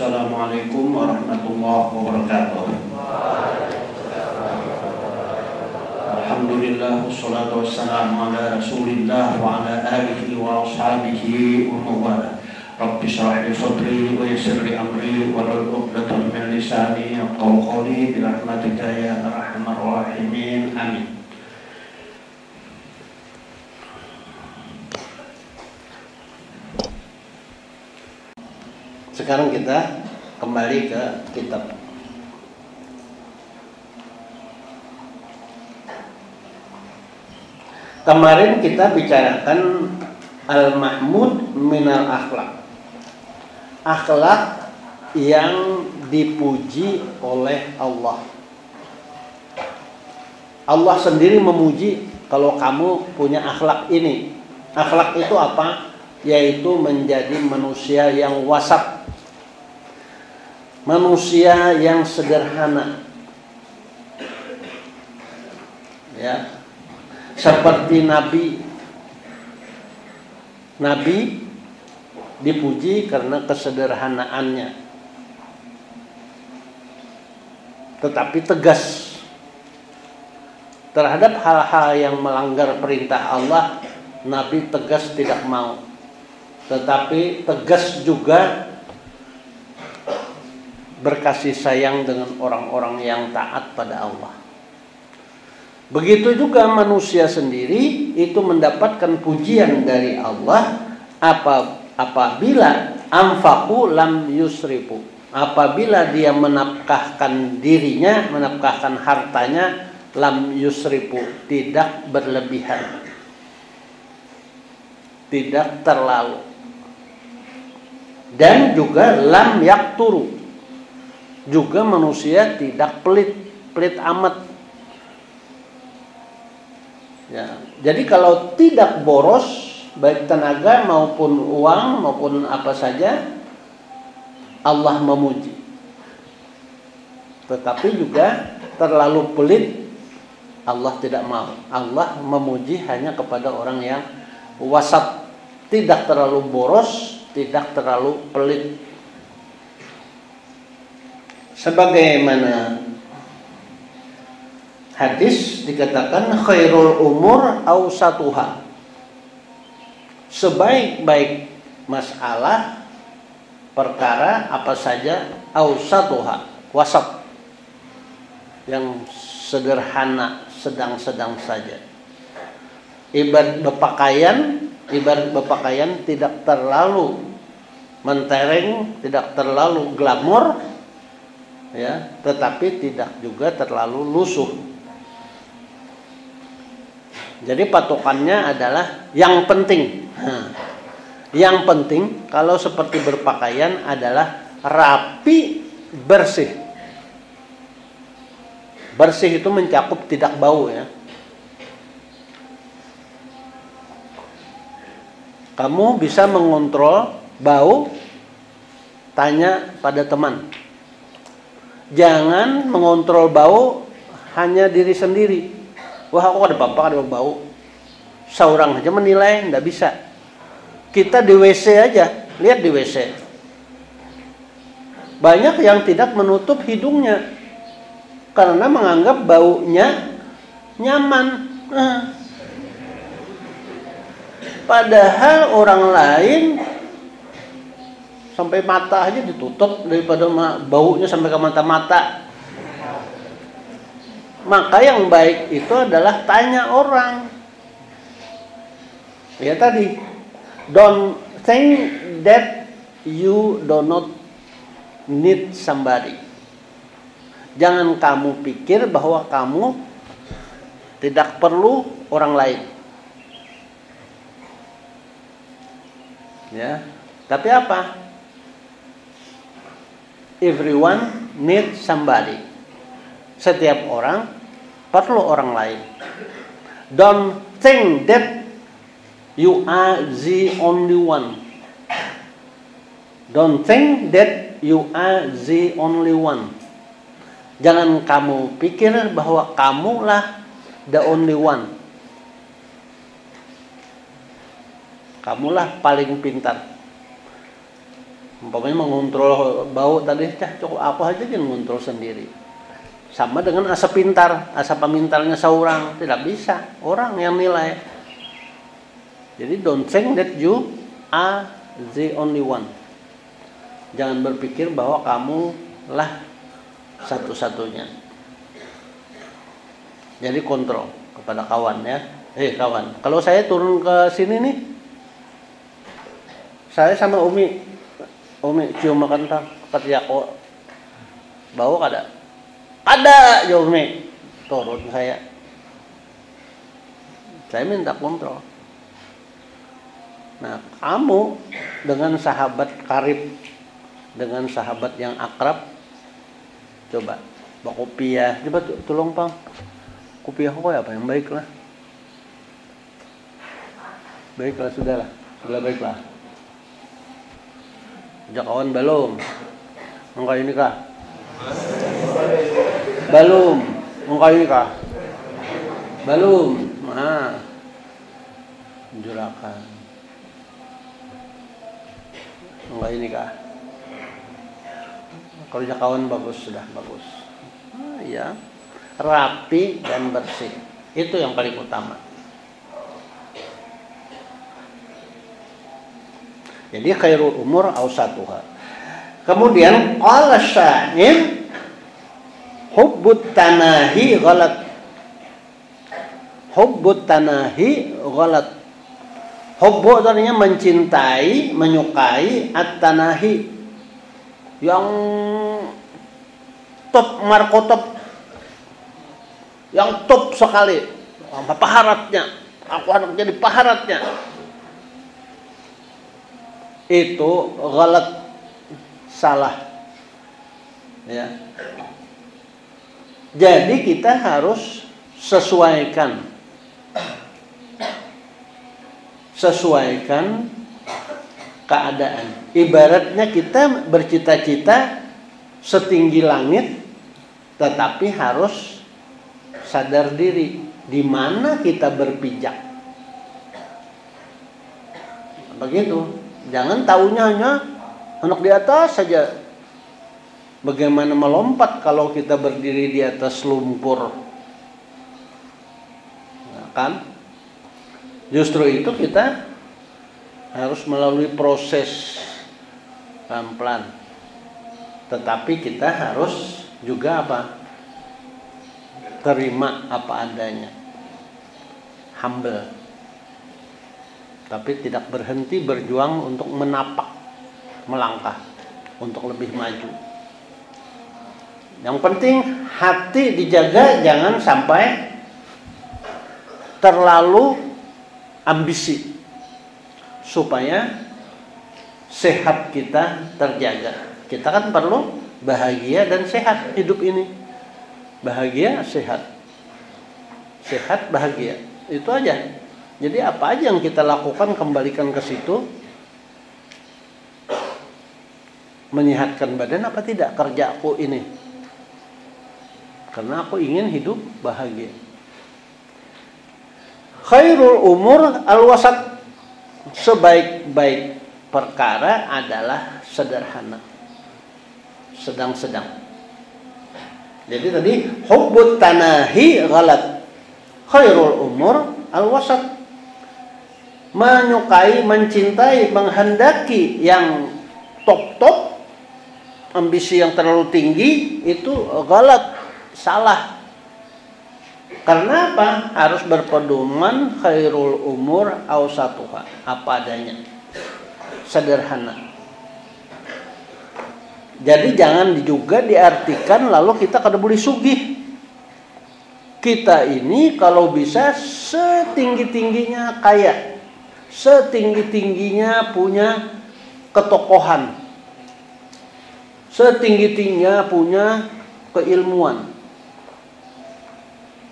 Assalamualaikum warahmatullahi wabarakatuh. Alhamdulillah wassalatu wassalamu ala Rasulillah wa ala alihi wa ashabihi wa mawala. Rabbi shrah li sadri wa yassir li amri wa hlul 'uqdatam min lisani yafqahu qawli bi rahmatika ya arhamar rahimin. Amin. Sekarang kita kembali ke kitab. Kemarin kita bicarakan al-mahmud minal akhlak. Akhlak yang dipuji oleh Allah. Allah sendiri memuji kalau kamu punya akhlak ini. Akhlak itu apa? Yaitu menjadi manusia yang wasat. Manusia yang sederhana. Ya. Seperti Nabi dipuji karena kesederhanaannya, tetapi tegas terhadap hal-hal yang melanggar perintah Allah. Nabi tegas tidak mau, tetapi tegas juga berkasih sayang dengan orang-orang yang taat pada Allah. Begitu juga manusia sendiri itu mendapatkan pujian dari Allah apabila anfaqu lam yusrifu. Apabila dia menafkahkan dirinya, menafkahkan hartanya, lam yusrifu, tidak berlebihan. Tidak terlalu. Dan juga lam yakturu. Juga manusia tidak pelit amat. Ya, jadi kalau tidak boros baik tenaga maupun uang maupun apa saja, Allah memuji. Tetapi juga terlalu pelit, Allah tidak mau. Allah memuji hanya kepada orang yang wasat, tidak terlalu boros, tidak terlalu pelit. Sebagaimana hadis dikatakan khairul umur awsatuha. Sebaik-baik masalah perkara apa saja awsatuha, wasat, yang sederhana, sedang-sedang saja. Ibarat berpakaian tidak terlalu mentereng, tidak terlalu glamor, ya, tetapi tidak juga terlalu lusuh. Jadi patokannya adalah yang penting. Yang penting kalau seperti berpakaian adalah rapi, bersih. Bersih itu mencakup tidak bau, ya. Kamu bisa mengontrol bau, tanya pada teman. Jangan mengontrol bau hanya diri sendiri. Wah, aku ada apa-apa, ada bau. Seorang aja menilai, enggak bisa. Kita di WC aja, lihat di WC. Banyak yang tidak menutup hidungnya karena menganggap baunya nyaman. Padahal orang lain sampai mata aja ditutup daripada baunya sampai ke mata-mata. Maka yang baik itu adalah tanya orang. Ya tadi, don't think that you do not need somebody. Jangan kamu pikir bahwa kamu tidak perlu orang lain. Ya, tapi apa? Everyone needs somebody. Setiap orang perlu orang lain. Don't think that you are the only one. Don't think that you are the only one. Jangan kamu pikir bahwa kamulah the only one. Kamulah paling pintar. Umpamanya mengontrol bau tadi, cukup aku aja yang mengontrol sendiri. Sama dengan asa pintar, asa pemintarnya seorang, tidak bisa, orang yang nilai. Jadi don't think that you are the only one. Jangan berpikir bahwa kamu lah satu-satunya. Jadi kontrol kepada kawan ya. Kawan, kalau saya turun ke sini nih, saya sama Umi cium makan tang, kata Jako, bau kada? Ada, ya Umi, turun saya minta kontrol. Nah, kamu dengan sahabat karib, dengan sahabat yang akrab, coba bawa kopiah, coba tolong Pang, kopiah kok apa yang baiklah. Baiklah, sudah baiklah. Ajak kawan belum? Engkau ini kah? Belum. Engkau ini kah? Belum. Nah, jurakan. Engkau ini kah? Kalau ajak kawan bagus, sudah bagus. Ya, rapi dan bersih. Itu yang paling utama. Jadi khairul umur awsatuha. Kemudian qala sya'ir hubbut tanahi ghalat. Hubbut tanahi ghalat. Hubbu artinya mencintai, menyukai, at-tanahi yang top markotop, yang top sekali, paharatnya. Aku anak jadi paharatnya. Itu ghalat, salah ya. Jadi kita harus sesuaikan keadaan. Ibaratnya kita bercita-cita setinggi langit, tetapi harus sadar diri di mana kita berpijak. Begitu. Jangan taunya hanya anak di atas saja. Bagaimana melompat kalau kita berdiri di atas lumpur? Nah, kan? Justru itu kita harus melalui proses pelan-pelan. Tetapi kita harus juga apa? Terima apa adanya. Humble. Tapi tidak berhenti berjuang untuk menapak, melangkah, untuk lebih maju. Yang penting hati dijaga, jangan sampai terlalu ambisi, supaya sehat kita terjaga. Kita kan perlu bahagia dan sehat hidup ini. Bahagia, sehat. Sehat, bahagia. Itu aja. Jadi apa aja yang kita lakukan kembalikan ke situ. Menyehatkan badan apa tidak kerjaku ini? Karena aku ingin hidup bahagia. Khairul umur al-wasat. Sebaik-baik perkara adalah sederhana, sedang-sedang. Jadi tadi hubbut tanahi ghalat. Khairul umur al-wasat. Menyukai, mencintai, menghendaki yang top-top, ambisi yang terlalu tinggi, itu ghalat, salah. Karena apa? Harus berpedoman khairul umur awsatuha, apa adanya, sederhana. Jadi jangan juga diartikan lalu kita kada boleh sugih. Kita ini kalau bisa setinggi-tingginya kaya, setinggi-tingginya punya ketokohan, setinggi-tingginya punya keilmuan.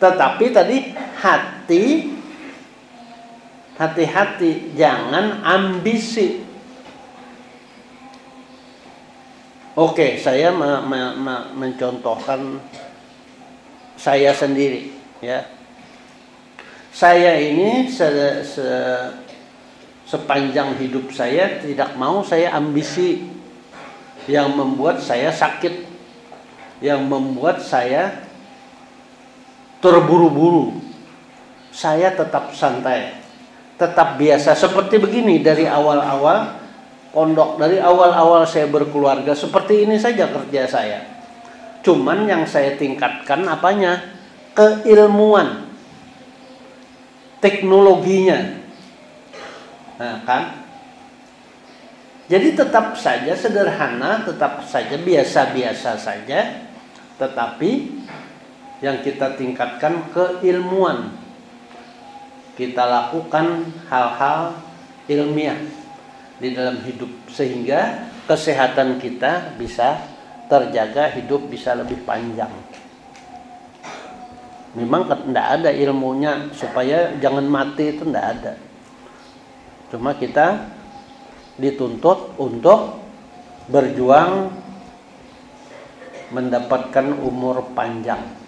Tetapi tadi hati-hati, jangan ambisi. Oke, saya mencontohkan saya sendiri, ya. Saya ini sepanjang hidup saya tidak mau saya ambisi yang membuat saya sakit, yang membuat saya terburu-buru. Saya tetap santai, tetap biasa seperti begini dari awal-awal pondok, dari awal-awal saya berkeluarga, seperti ini saja kerja saya. Cuman yang saya tingkatkan apanya? Keilmuan, teknologinya. Nah, kan? Jadi tetap saja sederhana, tetap saja biasa-biasa saja, tetapi yang kita tingkatkan keilmuan. Kita lakukan hal-hal ilmiah di dalam hidup sehingga kesehatan kita bisa terjaga, hidup bisa lebih panjang. Memang tidak ada ilmunya supaya jangan mati, itu tidak ada. Cuma kita dituntut untuk berjuang mendapatkan umur panjang.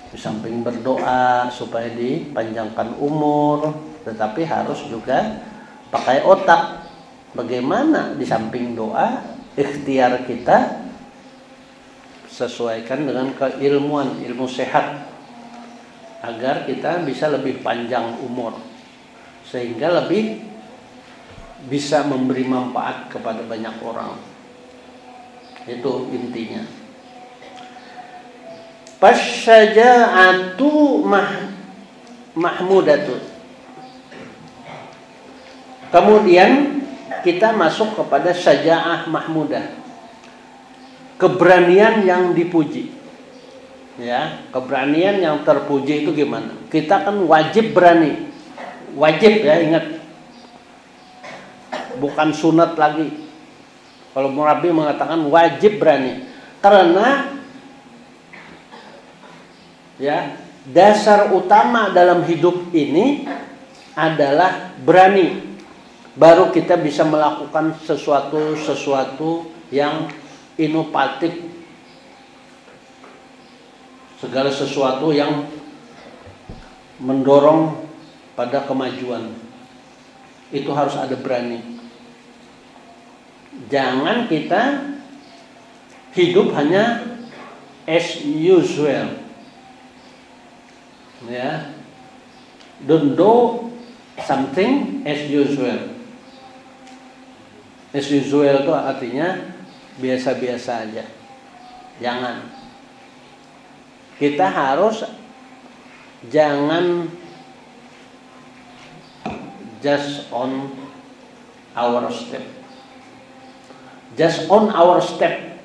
Di samping berdoa supaya dipanjangkan umur, tetapi harus juga pakai otak. Bagaimana di samping doa, ikhtiar kita sesuaikan dengan keilmuan, ilmu sehat, agar kita bisa lebih panjang umur, sehingga lebih bisa memberi manfaat kepada banyak orang. Itu intinya. Fasyaja'atu mahmudatu. Kemudian kita masuk kepada syaja'ah mahmudah. Keberanian yang dipuji. Ya, keberanian yang terpuji itu gimana? Kita kan wajib berani. Wajib ya, ingat. Bukan sunat lagi. Kalau murabi mengatakan wajib berani. Karena ya, dasar utama dalam hidup ini adalah berani. Baru kita bisa melakukan sesuatu yang inovatif. Segala sesuatu yang mendorong pada kemajuan. Itu harus ada berani. Jangan kita hidup hanya as usual. Ya. Don't do something as usual. As usual itu artinya biasa-biasa aja. Jangan. Kita harus jangan just on our step. Just on our step.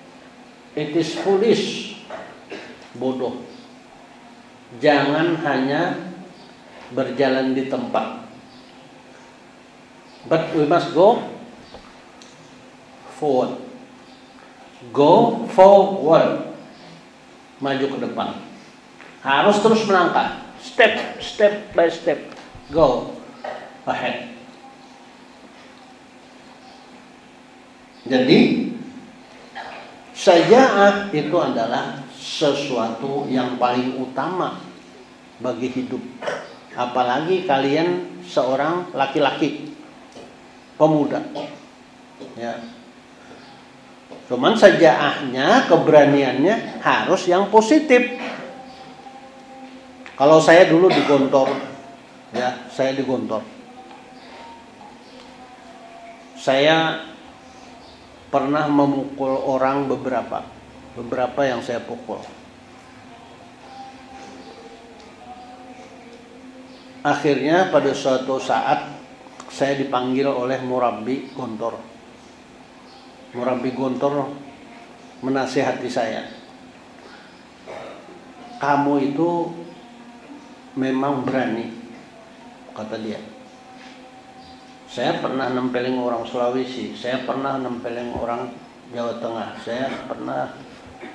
It is foolish. Bodoh. Jangan hanya berjalan di tempat. But we must go forward. Go forward. Maju ke depan. Harus terus melangkah. Step by step. Go ahead. Jadi syaja'ah itu adalah sesuatu yang paling utama bagi hidup. Apalagi kalian seorang laki-laki pemuda. Ya. Cuman syaja'ahnya, keberaniannya harus yang positif. Kalau saya dulu digontor, ya, saya digontor. Saya pernah memukul orang beberapa yang saya pukul. Akhirnya pada suatu saat saya dipanggil oleh murabbi gontor. Murabbi gontor menasihati saya. Kamu itu memang berani, kata dia. Saya pernah nempelin orang Sulawesi, saya pernah nempelin orang Jawa Tengah, saya pernah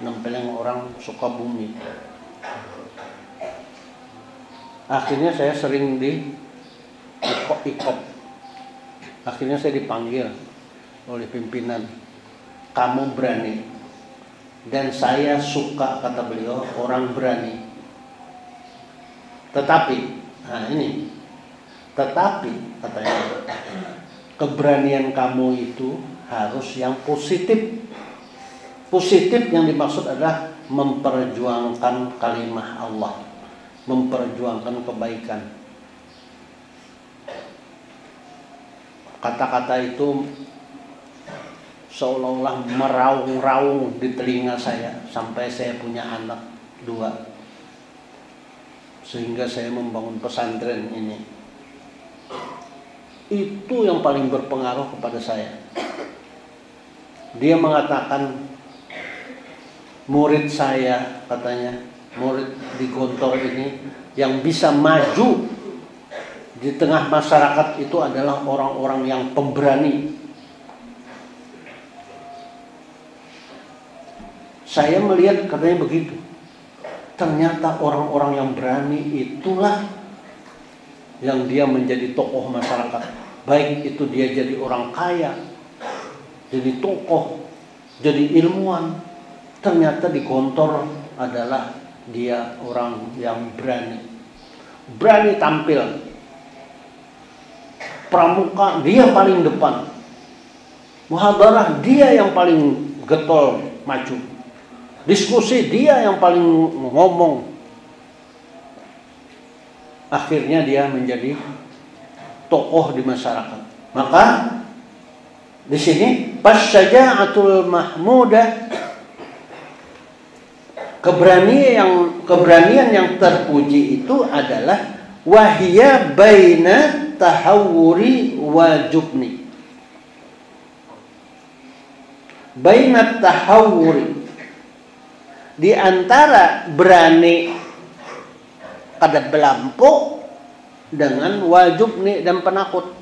nempelin orang Sukabumi. Akhirnya saya sering di ikop. Akhirnya saya dipanggil oleh pimpinan. Kamu berani. Dan saya suka, kata beliau, orang berani. Tetapi, katanya, keberanian kamu itu harus yang positif. Positif yang dimaksud adalah memperjuangkan kalimah Allah, memperjuangkan kebaikan. Kata-kata itu seolah-olah meraung-raung di telinga saya sampai saya punya anak 2, sehingga saya membangun pesantren ini. Itu yang paling berpengaruh kepada saya. Dia mengatakan, murid saya, katanya, murid di Gontor ini yang bisa maju di tengah masyarakat itu adalah orang-orang yang pemberani. Saya melihat katanya begitu. Ternyata orang-orang yang berani itulah yang dia menjadi tokoh masyarakat. Baik itu dia jadi orang kaya, jadi tokoh, jadi ilmuwan. Ternyata di Gontor adalah dia orang yang berani. Berani tampil. Pramuka dia paling depan. Muhadarah dia yang paling getol maju. Diskusi dia yang paling ngomong. Akhirnya dia menjadi tokoh di masyarakat. Maka di sini fasyaja'atul mahmudah, keberanian yang terpuji itu adalah wahya baina tahawuri wa jubni. Baina tahawuri, di antara berani kada belampu dengan wajubni dan penakut.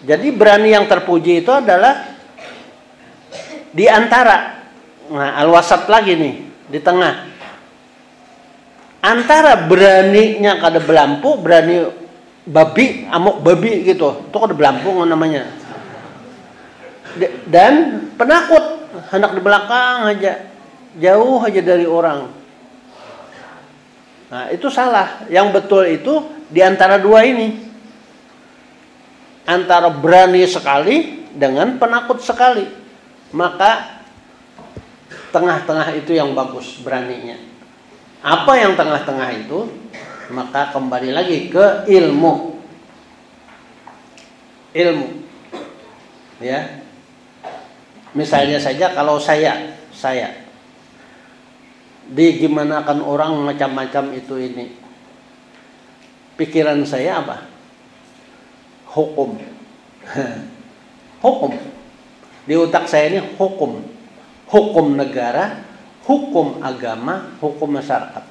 Jadi berani yang terpuji itu adalah di antara, nah al-wasat lagi nih, di tengah. Antara beraninya kada belampu, berani babi, amuk babi gitu, itu kada belampu namanya. Dan penakut, hendak di belakang aja, jauh aja dari orang. Nah, itu salah. Yang betul itu di antara dua ini. Antara berani sekali dengan penakut sekali. Maka tengah-tengah itu yang bagus beraninya. Apa yang tengah-tengah itu? Maka kembali lagi ke ilmu. Ilmu. Ya. Misalnya saja kalau saya digimanakan orang macam-macam itu ini. Pikiran saya apa? Hukum. Hukum. Di otak saya ini hukum. Hukum negara, hukum agama, hukum masyarakat.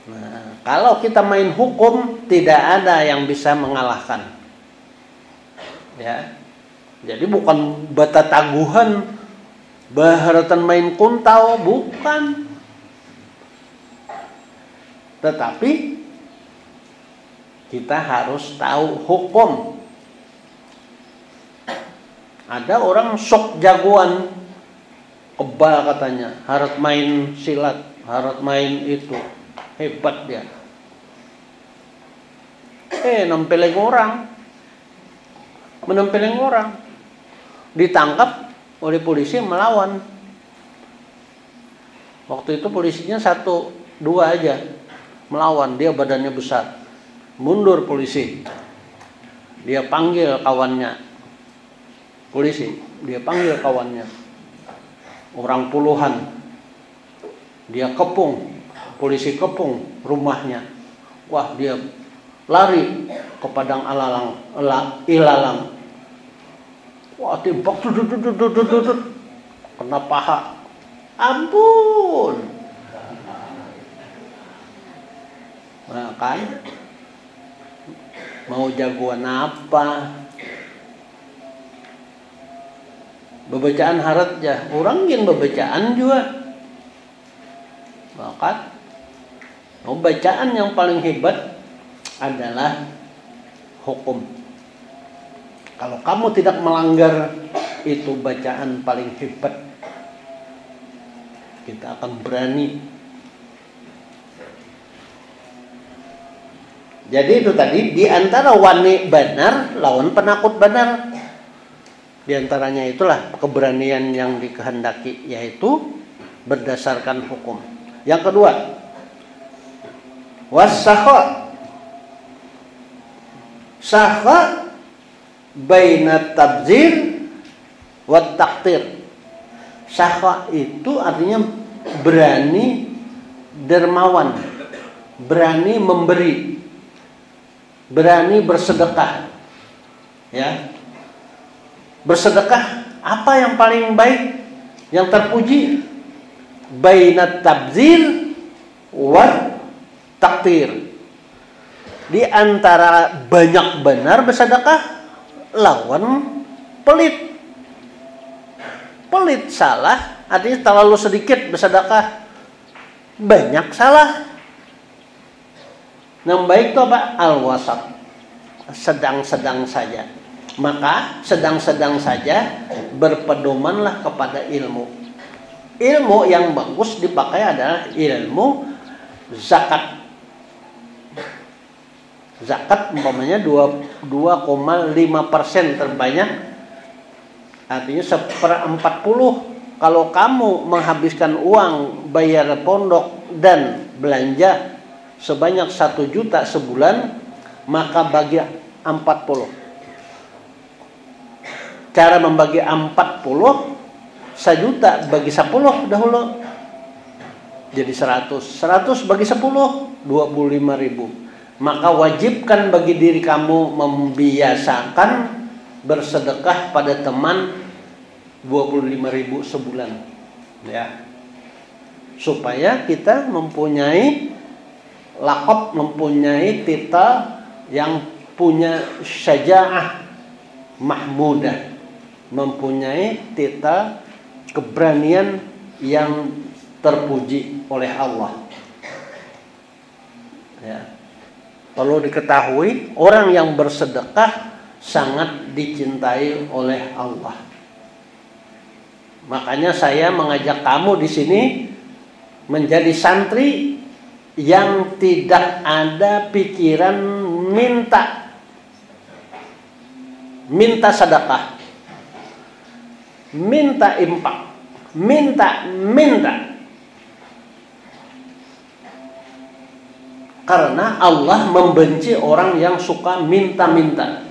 Nah, kalau kita main hukum, tidak ada yang bisa mengalahkan. Ya. Jadi bukan bata taguhan, baharatan main kuntau, bukan. Tetapi kita harus tahu hukum. Ada orang sok jagoan, kebal katanya, harus main silat, harus main itu, hebat dia. Nempeleng orang, menempeleng orang, ditangkap oleh polisi melawan. Waktu itu polisinya 1-2 aja melawan, dia badannya besar. Mundur polisi, dia panggil kawannya. Polisi, dia panggil kawannya. Orang puluhan, dia kepung, polisi kepung rumahnya. Wah, dia lari ke padang ilalang. Wah, tembak, kena paha. Ampun. Nah, kan? Mau jagoan apa? Bebacaan harat ya, orang yang bebacaan juga. Maka bacaan yang paling hebat adalah hukum. Kalau kamu tidak melanggar, itu bacaan paling hebat. Kita akan berani. Jadi itu tadi, di antara wani benar lawan penakut benar. Di antaranya itulah keberanian yang dikehendaki, yaitu berdasarkan hukum. Yang kedua, was-sakha. Sakha baina tabzir wa taqtir. Sakha itu artinya berani dermawan, berani memberi, berani bersedekah. Ya. Bersedekah apa yang paling baik, yang terpuji? Bainat tabzir wa taktir. Di antara banyak benar bersedekah lawan pelit. Pelit salah, artinya terlalu sedikit bersedekah, banyak salah. Yang baik itu apa? Al-wasat, sedang-sedang saja. Maka sedang-sedang saja, berpedomanlah kepada ilmu. Ilmu yang bagus dipakai adalah ilmu zakat. Zakat umpamanya 2,5% terbanyak, artinya 1/40. Kalau kamu menghabiskan uang bayar pondok dan belanja sebanyak 1 juta sebulan, maka bagi 40. Cara membagi 40, 1 juta bagi 10 dahulu. Jadi 100. 100 bagi 10, 25.000. Maka wajibkan bagi diri kamu membiasakan bersedekah pada teman 25.000 sebulan. Ya. Supaya kita mempunyai laqab, mempunyai titel yang punya syaja'ah mahmudah, mempunyai titel keberanian yang terpuji oleh Allah. Ya. Perlu diketahui, orang yang bersedekah sangat dicintai oleh Allah. Makanya saya mengajak kamu di sini menjadi santri yang tidak ada pikiran minta sedekah, minta infak, minta. Karena Allah membenci orang yang suka minta-minta.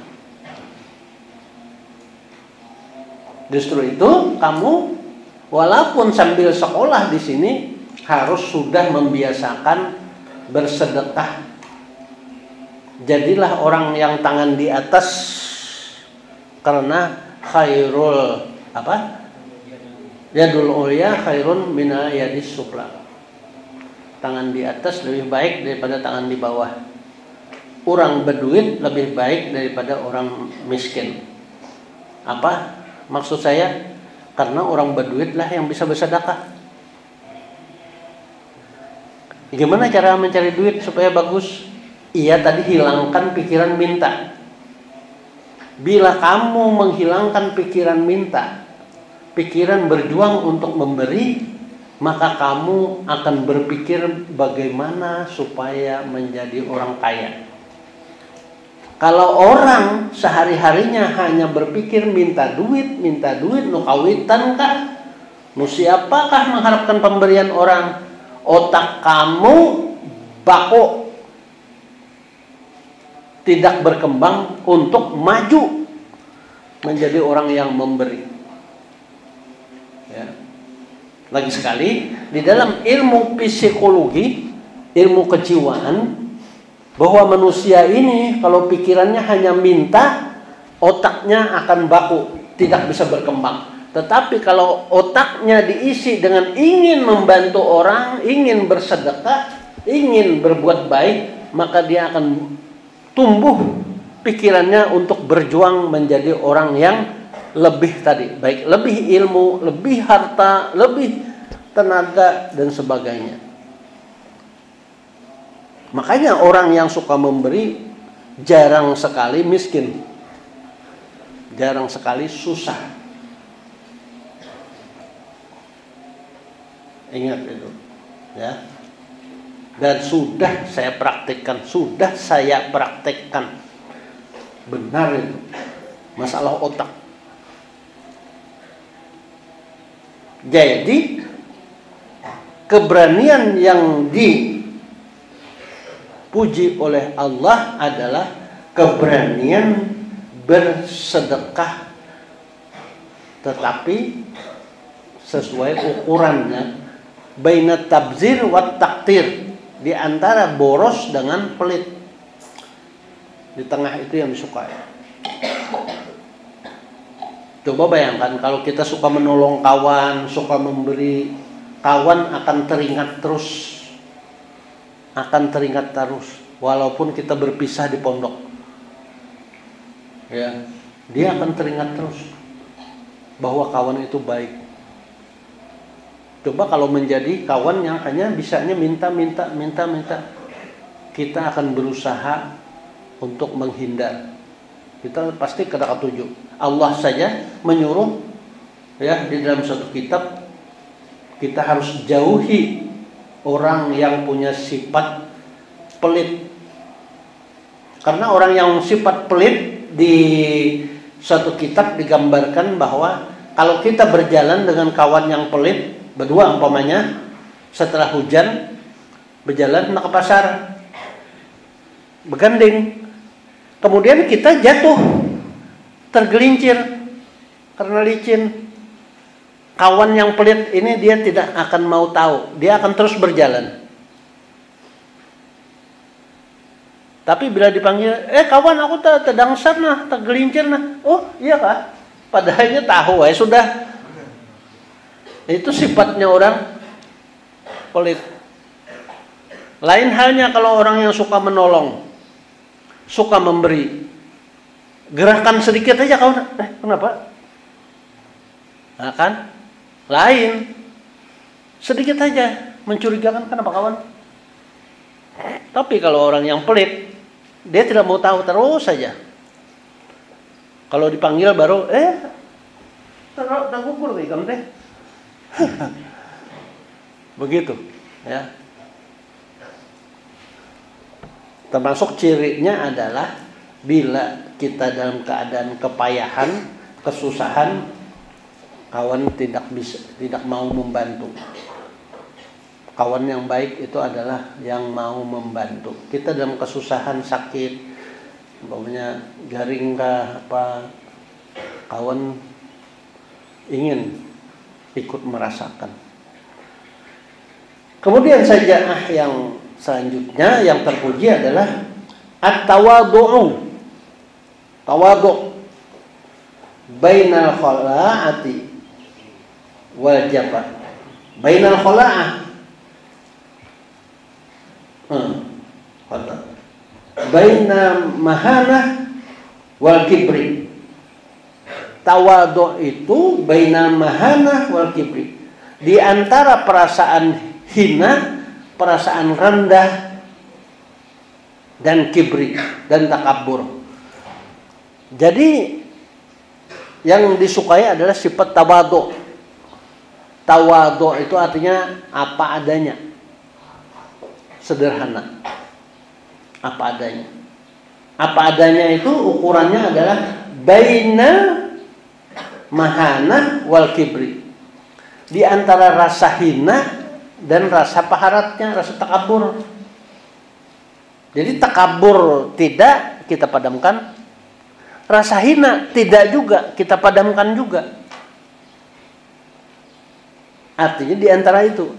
Justru itu kamu walaupun sambil sekolah di sini harus sudah membiasakan bersedekah. Jadilah orang yang tangan di atas, karena khairul yadul ulya khairun mina yadis sufla. Tangan di atas lebih baik daripada tangan di bawah. Orang berduit lebih baik daripada orang miskin. Apa maksud saya? Karena orang berduitlah yang bisa bersedekah. Gimana cara mencari duit supaya bagus? Iya, tadi hilangkan pikiran minta. Bila kamu menghilangkan pikiran minta, pikiran berjuang untuk memberi, maka kamu akan berpikir bagaimana supaya menjadi orang kaya. Kalau orang sehari-harinya hanya berpikir minta duit, nu kawitan kah? Nu siapakah mengharapkan pemberian orang? Otak kamu bako, tidak berkembang untuk maju menjadi orang yang memberi. Ya. Lagi sekali, di dalam ilmu psikologi, ilmu kejiwaan, bahwa manusia ini kalau pikirannya hanya minta, otaknya akan baku, tidak bisa berkembang. Tetapi kalau otaknya diisi dengan ingin membantu orang, ingin bersedekah, ingin berbuat baik, maka dia akan tumbuh pikirannya untuk berjuang menjadi orang yang lebih tadi, baik lebih ilmu, lebih harta, lebih tenaga dan sebagainya. Makanya orang yang suka memberi jarang sekali miskin, jarang sekali susah. Ingat itu, ya. Dan sudah saya praktekkan, benar itu masalah otak. Jadi keberanian yang dipuji oleh Allah adalah keberanian bersedekah, tetapi sesuai ukurannya, baina tabzir wa taktir, di antara boros dengan pelit. Di tengah itu yang disukai. Coba bayangkan kalau kita suka menolong kawan, suka memberi, kawan akan teringat terus. Akan teringat terus walaupun kita berpisah di pondok. Ya, dia akan teringat terus bahwa kawan itu baik. Coba kalau menjadi kawan yang hanya bisanya minta, kita akan berusaha untuk menghindar. Kita pasti kena ketujuh. Allah saja menyuruh, ya, di dalam satu kitab, kita harus jauhi orang yang punya sifat pelit. Karena orang yang sifat pelit di suatu kitab digambarkan bahwa kalau kita berjalan dengan kawan yang pelit, berdua umpamanya, setelah hujan berjalan ke pasar, bergandeng, kemudian kita jatuh, tergelincir karena licin. Kawan yang pelit ini dia tidak akan mau tahu, dia akan terus berjalan. Tapi bila dipanggil, kawan aku terdangsar nah, tergelincir nah, oh iya kah? Padahalnya tahu, sudah. Itu sifatnya orang pelit. Lain halnya kalau orang yang suka menolong, suka memberi, gerakan sedikit aja kawan, kenapa? Nah kan, lain, sedikit aja mencurigakan, kenapa kawan? Tapi kalau orang yang pelit, dia tidak mau tahu, terus saja. Kalau dipanggil baru, tak gugur ikan teh. Begitu, ya. Termasuk cirinya adalah bila kita dalam keadaan kepayahan, kesusahan, kawan tidak mau membantu. Kawan yang baik itu adalah yang mau membantu. Kita dalam kesusahan, sakit, umpamanya garing kah apa, kawan ingin ikut merasakan. Kemudian saja yang selanjutnya yang terpuji adalah at-tawadhu'u. Tawadhu' bainal khala'ati wal jabah. Bainal khala'ah. Baina mahanah wal kibri. Tawadhu itu baina mahanah wal kibri, di antara perasaan hina, perasaan rendah, dan kibri dan takabur. Jadi yang disukai adalah sifat tawadhu. Tawadhu itu artinya apa adanya, sederhana, apa adanya. Apa adanya itu ukurannya adalah baina mahana wal kibri, di antara rasa hina dan rasa paharatnya, rasa takabur. Jadi takabur tidak kita padamkan, rasa hina tidak juga kita padamkan juga. Artinya di antara itu,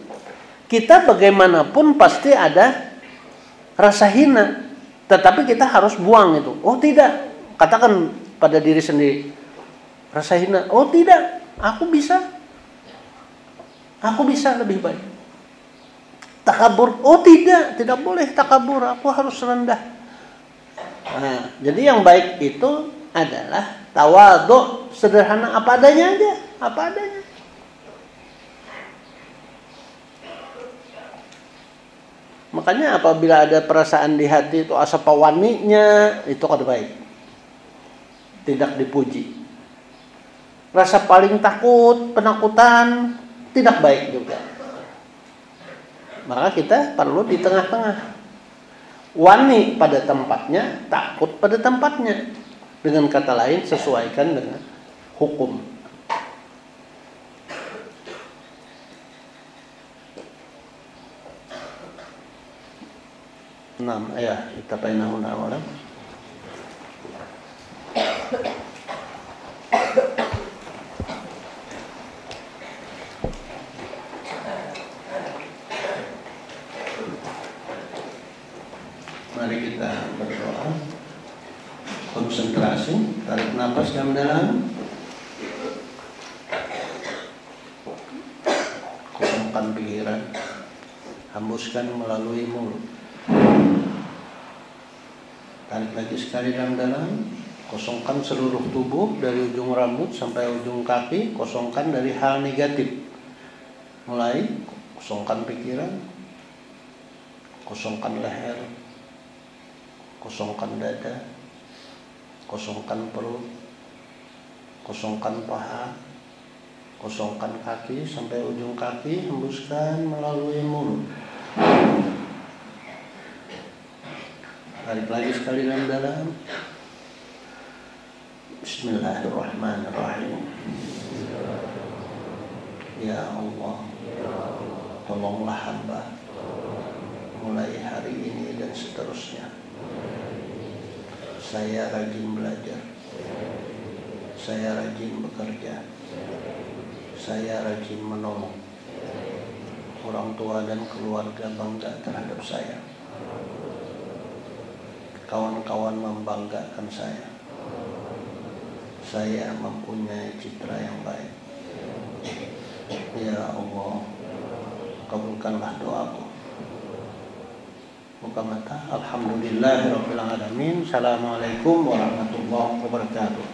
kita bagaimanapun pasti ada rasa hina, tetapi kita harus buang itu. Oh tidak, katakan pada diri sendiri, rasa hina, oh tidak, aku bisa lebih baik. Takabur, oh tidak boleh takabur, aku harus rendah. Nah, jadi yang baik itu adalah tawadhu, sederhana, apa adanya aja, apa adanya. Makanya apabila ada perasaan di hati itu asa pawaninya, itu kada baik, tidak dipuji. Rasa paling takut, penakutan, tidak baik juga. Maka kita perlu di tengah-tengah. Wani pada tempatnya, takut pada tempatnya. Dengan kata lain, sesuaikan dengan hukum. Naam, ya, itapainahuna wala. Mari kita berdoa. Konsentrasi, tarik nafas yang dalam. Kosongkan pikiran. Hembuskan melalui mulut. Tarik lagi sekali yang dalam. Kosongkan seluruh tubuh dari ujung rambut sampai ujung kaki. Kosongkan dari hal negatif. Mulai kosongkan pikiran. Kosongkan leher. Kosongkan dada, kosongkan perut, kosongkan paha, kosongkan kaki sampai ujung kaki, hembuskan melalui mulut. Tarik lagi sekali dalam. Bismillahirrahmanirrahim. Ya Allah, tolonglah hamba mulai hari ini dan seterusnya. Saya rajin belajar, saya rajin bekerja, saya rajin menolong. Orang tua dan keluarga bangga terhadap saya. Kawan-kawan membanggakan saya. Saya mempunyai citra yang baik. Ya Allah, kabulkanlah doaku. Buka mata. Alhamdulillahirabbil alamin. Assalamualaikum warahmatullahi wabarakatuh.